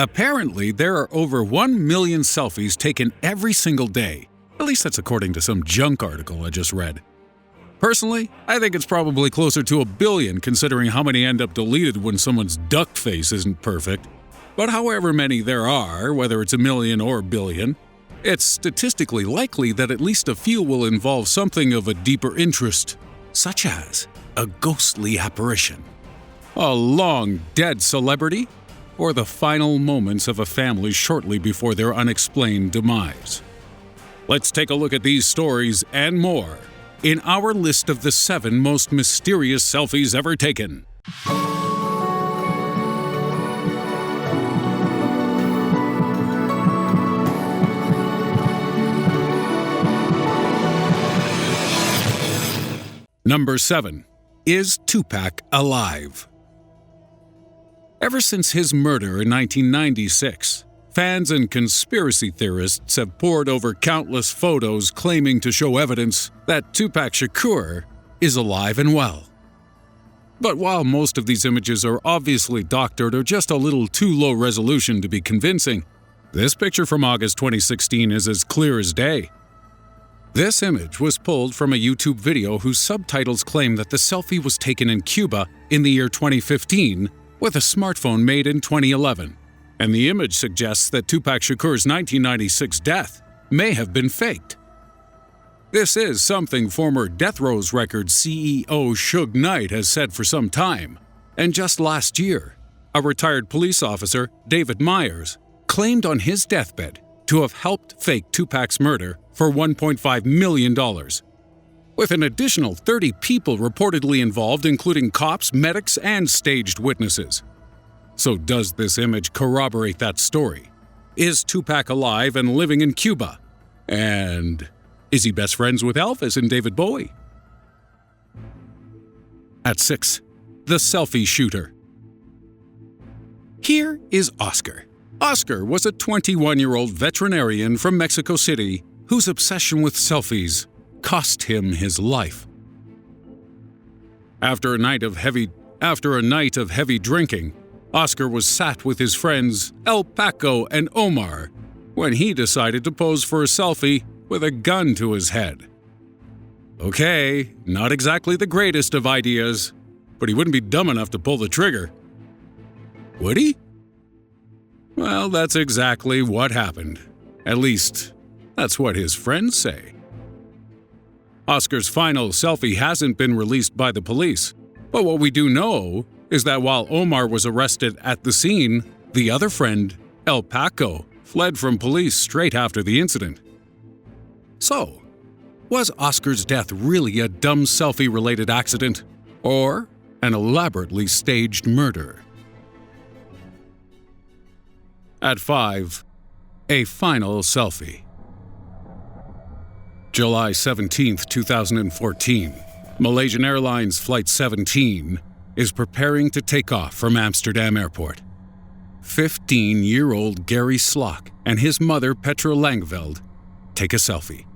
Apparently, there are over 1 million selfies taken every single day. At least that's according to some junk article I just read. Personally, I think it's probably closer to 1 billion considering how many end up deleted when someone's duck face isn't perfect. But however many there are, whether it's 1 million or 1 billion, it's statistically likely that at least a few will involve something of a deeper interest, such as a ghostly apparition, a long-dead celebrity, or the final moments of a family shortly before their unexplained demise. Let's take a look at these stories and more in our list of the 7 most mysterious selfies ever taken. Number 7. Is Tupac alive? Ever since his murder in 1996, fans and conspiracy theorists have pored over countless photos claiming to show evidence that Tupac Shakur is alive and well. But while most of these images are obviously doctored or just a little too low resolution to be convincing, this picture from August 2016 is as clear as day. This image was pulled from a YouTube video whose subtitles claim that the selfie was taken in Cuba in the year 2015 with a smartphone made in 2011, and the image suggests that Tupac Shakur's 1996 death may have been faked. This is something former Death Row's Records CEO Suge Knight has said for some time, and just last year, a retired police officer, David Myers, claimed on his deathbed to have helped fake Tupac's murder for $1.5 million, with an additional 30 people reportedly involved, including cops, medics, and staged witnesses. So does this image corroborate that story? Is Tupac alive and living in Cuba? And is he best friends with Elvis and David Bowie? At 6. The Selfie Shooter. Here is Oscar. Oscar was a 21-year-old veterinarian from Mexico City whose obsession with selfies cost him his life. After a night of heavy drinking, Oscar was sat with his friends El Paco and Omar when he decided to pose for a selfie with a gun to his head. Okay, not exactly the greatest of ideas, but he wouldn't be dumb enough to pull the trigger. Would he? Well, that's exactly what happened. At least, that's what his friends say. Oscar's final selfie hasn't been released by the police, but what we do know is that while Omar was arrested at the scene, the other friend, El Paco, fled from police straight after the incident. So, was Oscar's death really a dumb selfie-related accident, or an elaborately staged murder? At 5. A final selfie. July 17, 2014, Malaysian Airlines Flight 17 is preparing to take off from Amsterdam Airport. 15-year-old Gary Slok and his mother Petra Langeveld take a selfie.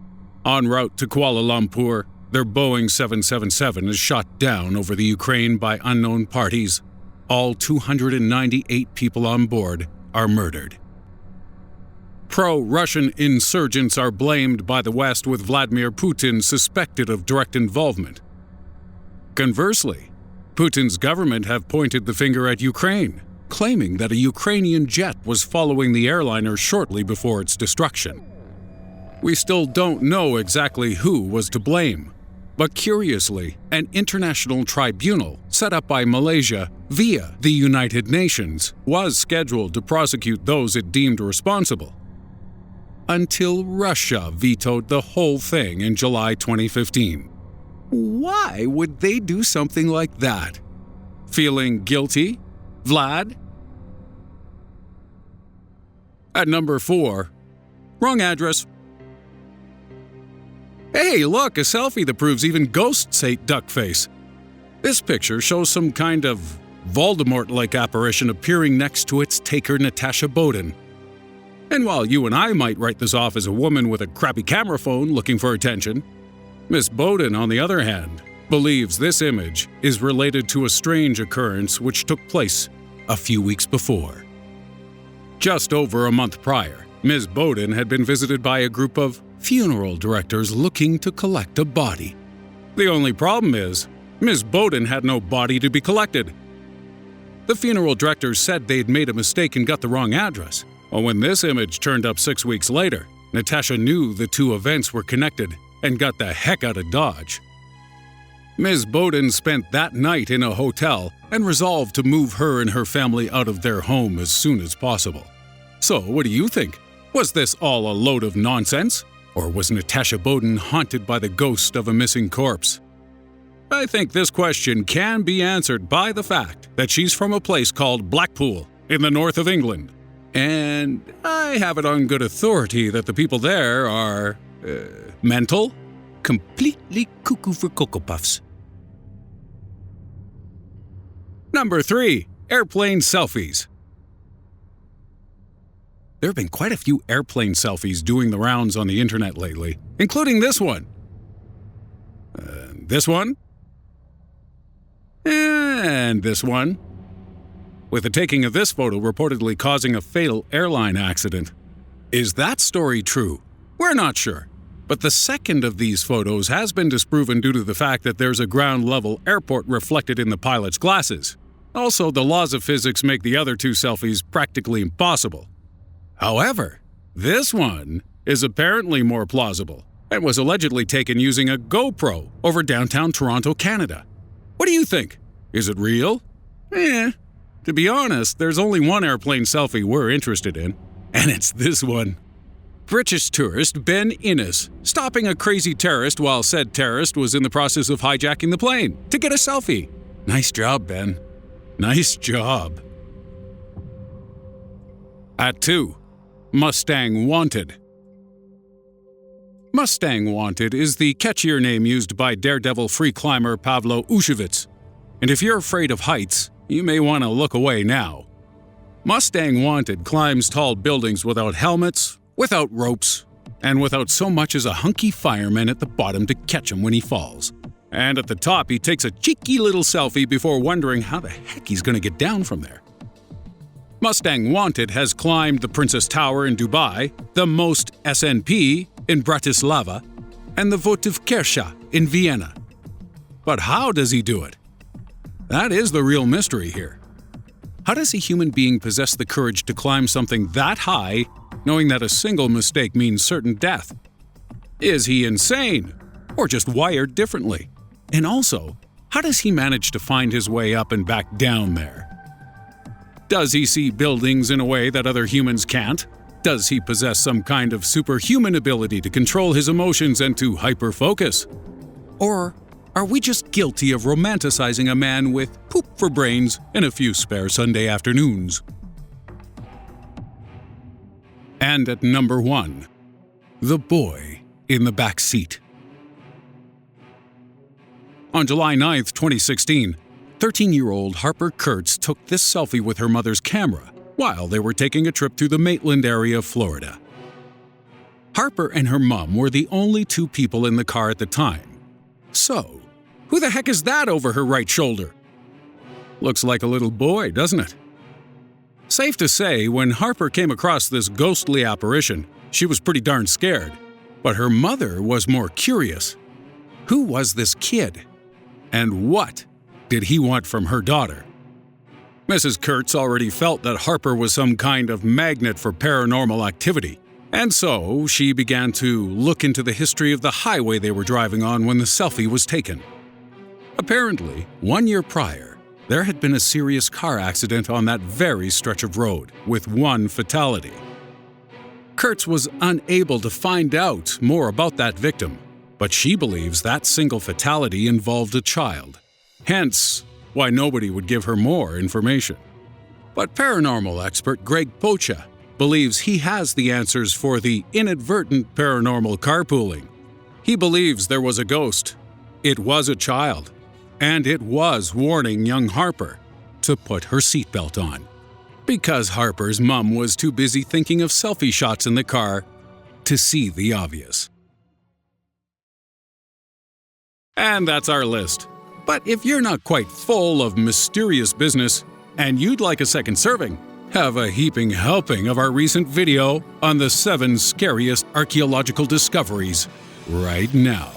En route to Kuala Lumpur, their Boeing 777 is shot down over the Ukraine by unknown parties. All 298 people on board are murdered. Pro-Russian insurgents are blamed by the West, with Vladimir Putin suspected of direct involvement. Conversely, Putin's government have pointed the finger at Ukraine, claiming that a Ukrainian jet was following the airliner shortly before its destruction. We still don't know exactly who was to blame, but curiously, an international tribunal set up by Malaysia via the United Nations was scheduled to prosecute those it deemed responsible, until Russia vetoed the whole thing in July 2015. Why would they do something like that? Feeling guilty, Vlad? At number 4, wrong address. Hey, look, a selfie that proves even ghosts hate duck face. This picture shows some kind of Voldemort-like apparition appearing next to its taker, Natasha Boden. And while you and I might write this off as a woman with a crappy camera phone looking for attention, Miss Boden, on the other hand, believes this image is related to a strange occurrence which took place a few weeks before. Just over a month prior, Ms. Boden had been visited by a group of funeral directors looking to collect a body. The only problem is, Ms. Boden had no body to be collected. The funeral directors said they'd made a mistake and got the wrong address. Well, when this image turned up 6 weeks later, Natasha knew the two events were connected and got the heck out of Dodge. Ms. Boden spent that night in a hotel and resolved to move her and her family out of their home as soon as possible. So, what do you think? Was this all a load of nonsense? Or was Natasha Boden haunted by the ghost of a missing corpse? I think this question can be answered by the fact that she's from a place called Blackpool in the north of England. And I have it on good authority that the people there are, mental? Completely cuckoo for Cocoa Puffs. Number 3. Airplane selfies. There have been quite a few airplane selfies doing the rounds on the internet lately, including this one. This one. And this one. With the taking of this photo reportedly causing a fatal airline accident. Is that story true? We're not sure. But the second of these photos has been disproven due to the fact that there's a ground-level airport reflected in the pilot's glasses. Also, the laws of physics make the other two selfies practically impossible. However, this one is apparently more plausible and was allegedly taken using a GoPro over downtown Toronto, Canada. What do you think? Is it real? To be honest, there's only one airplane selfie we're interested in, and it's this one. British tourist Ben Innes stopping a crazy terrorist while said terrorist was in the process of hijacking the plane to get a selfie. Nice job, Ben. Nice job. At 2. Mustang Wanted. Mustang Wanted is the catchier name used by daredevil freeclimber Pavlo Ushivets. And if you're afraid of heights, you may want to look away now. Mustang Wanted climbs tall buildings without helmets, without ropes, and without so much as a hunky fireman at the bottom to catch him when he falls. And at the top, he takes a cheeky little selfie before wondering how the heck he's going to get down from there. Mustang Wanted has climbed the Princess Tower in Dubai, the Most SNP in Bratislava, and the Votivkirche in Vienna. But how does he do it? That is the real mystery here. How does a human being possess the courage to climb something that high, knowing that a single mistake means certain death? Is he insane, or just wired differently? And also, how does he manage to find his way up and back down there? Does he see buildings in a way that other humans can't? Does he possess some kind of superhuman ability to control his emotions and to hyper-focus? Or are we just guilty of romanticizing a man with poop for brains and a few spare Sunday afternoons? And at number 1, the boy in the back seat. On July 9, 2016, 13-year-old Harper Kurtz took this selfie with her mother's camera while they were taking a trip to the Maitland area of Florida. Harper and her mom were the only two people in the car at the time. So, who the heck is that over her right shoulder? Looks like a little boy, doesn't it? Safe to say, when Harper came across this ghostly apparition, she was pretty darn scared. But her mother was more curious. Who was this kid? And what did he want from her daughter? Mrs. Kurtz already felt that Harper was some kind of magnet for paranormal activity, and so she began to look into the history of the highway they were driving on when the selfie was taken. Apparently, 1 year prior, there had been a serious car accident on that very stretch of road, with one fatality. Kurtz was unable to find out more about that victim, but she believes that single fatality involved a child. Hence, why nobody would give her more information. But paranormal expert Greg Pocha believes he has the answers for the inadvertent paranormal carpooling. He believes there was a ghost, it was a child, and it was warning young Harper to put her seatbelt on. Because Harper's mom was too busy thinking of selfie shots in the car to see the obvious. And that's our list. But if you're not quite full of mysterious business and you'd like a second serving, Have a heaping helping of our recent video on the 7 scariest archaeological discoveries right now.